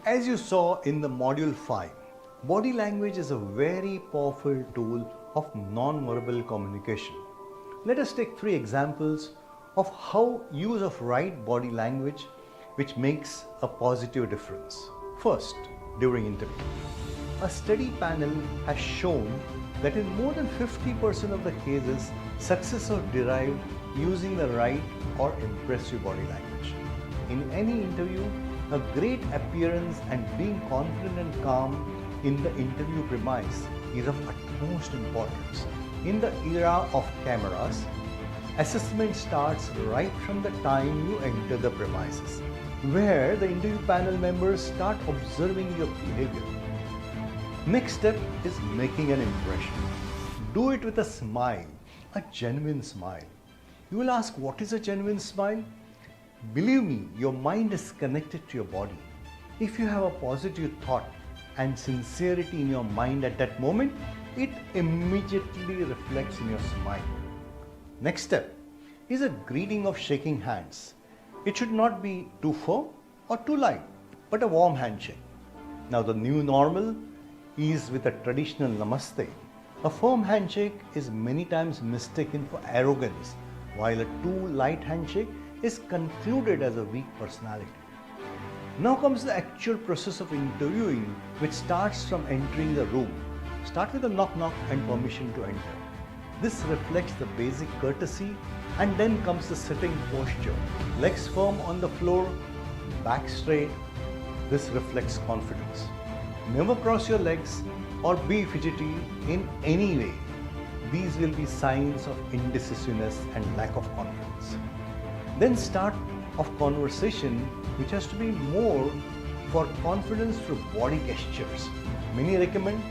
As you saw in the module 5, body language is a very powerful tool of non-verbal communication. Let us take 3 examples of how use of right body language which makes a positive difference. First, during interview. A study panel has shown that in more than 50% of the cases, success was derived using the right or impressive body language. In any interview, a great appearance and being confident and calm in the interview premise is of utmost importance. In the era of cameras, assessment starts right from the time you enter the premises, where the interview panel members start observing your behavior. Next step is making an impression. Do it with a smile, a genuine smile. You will ask, what is a genuine smile? Believe me, your mind is connected to your body. If you have a positive thought and sincerity in your mind at that moment, it immediately reflects in your smile. Next step is a greeting of shaking hands. It should not be too firm or too light, but a warm handshake. Now the new normal is with a traditional namaste. A firm handshake is many times mistaken for arrogance, while a too light handshake is concluded as a weak personality. Now comes the actual process of interviewing, which starts from entering the room. Start with a knock and permission to enter. This reflects the basic courtesy, and then comes the sitting posture. Legs firm on the floor, back straight. This reflects confidence. Never cross your legs or be fidgety in any way. These will be signs of indecisiveness and lack of confidence. Then start of conversation, which has to be more for confidence through body gestures. Many recommend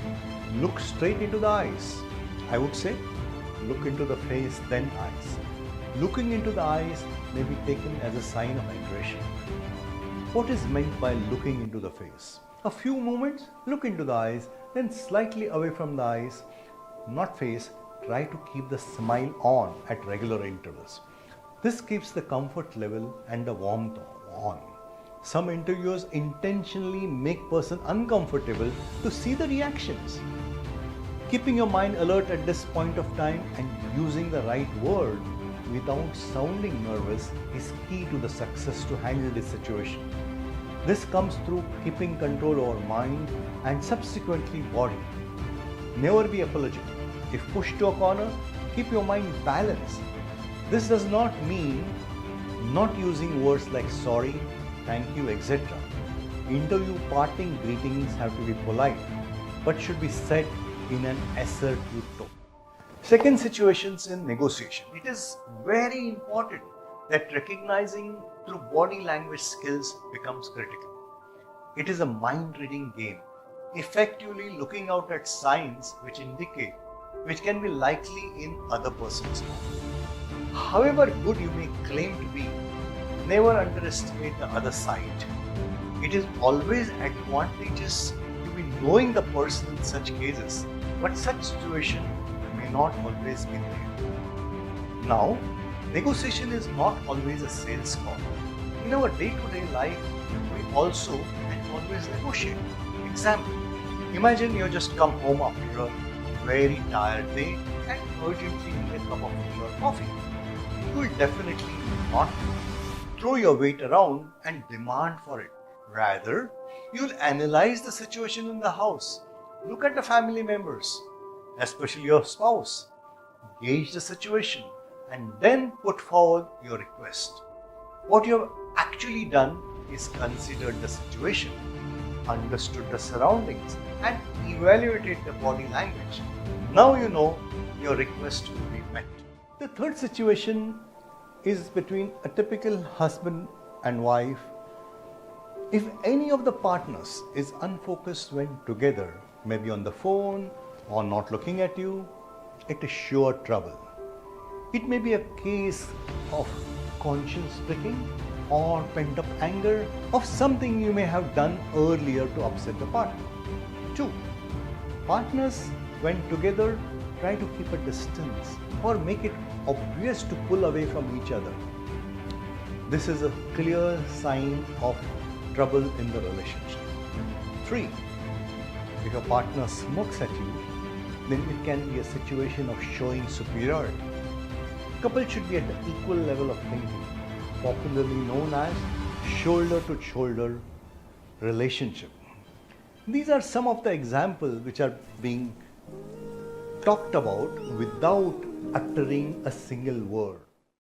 look straight into the eyes. I would say look into the face, then eyes. Looking into the eyes may be taken as a sign of aggression. What is meant by looking into the face? A few moments, look into the eyes, then slightly away from the eyes, not face. Try to keep the smile on at regular intervals. This keeps the comfort level and the warmth on. Some interviewers intentionally make person uncomfortable to see the reactions. Keeping your mind alert at this point of time and using the right word without sounding nervous is key to the success to handle this situation. This comes through keeping control over mind and subsequently body. Never be apologetic. If pushed to a corner, keep your mind balanced. This does not mean not using words like sorry, thank you, etc. Interview parting greetings have to be polite, but should be said in an assertive tone. Second, situations in negotiation. It is very important that recognizing through body language skills becomes critical. It is a mind-reading game, effectively looking out at signs which can be likely in other persons. However good you may claim to be, never underestimate the other side. It is always advantageous to be knowing the person in such cases, but such situation may not always be there. Now, negotiation is not always a sales call. In our day-to-day life, we also and always negotiate. Example, imagine you just come home after a very tired day and urgently need a cup of tea or coffee. You will definitely not throw your weight around and demand for it. Rather, you will analyze the situation in the house. Look at the family members, especially your spouse. Gauge the situation and then put forward your request. What you have actually done is considered the situation, understood the surroundings, and evaluated the body language. Now you know your request will be met. The third situation is between a typical husband and wife. If any of the partners is unfocused when together, maybe on the phone or not looking at you, it is sure trouble. It may be a case of conscience pricking or pent-up anger of something you may have done earlier to upset the partner. 2. Partners when together try to keep a distance or make it obvious to pull away from each other, this is a clear sign of trouble in the relationship. 3. If your partner smokes at you, then it can be a situation of showing superiority. Couples should be at the equal level of thinking, popularly known as shoulder to shoulder relationship. These are some of the examples which are being talked about without uttering a single word.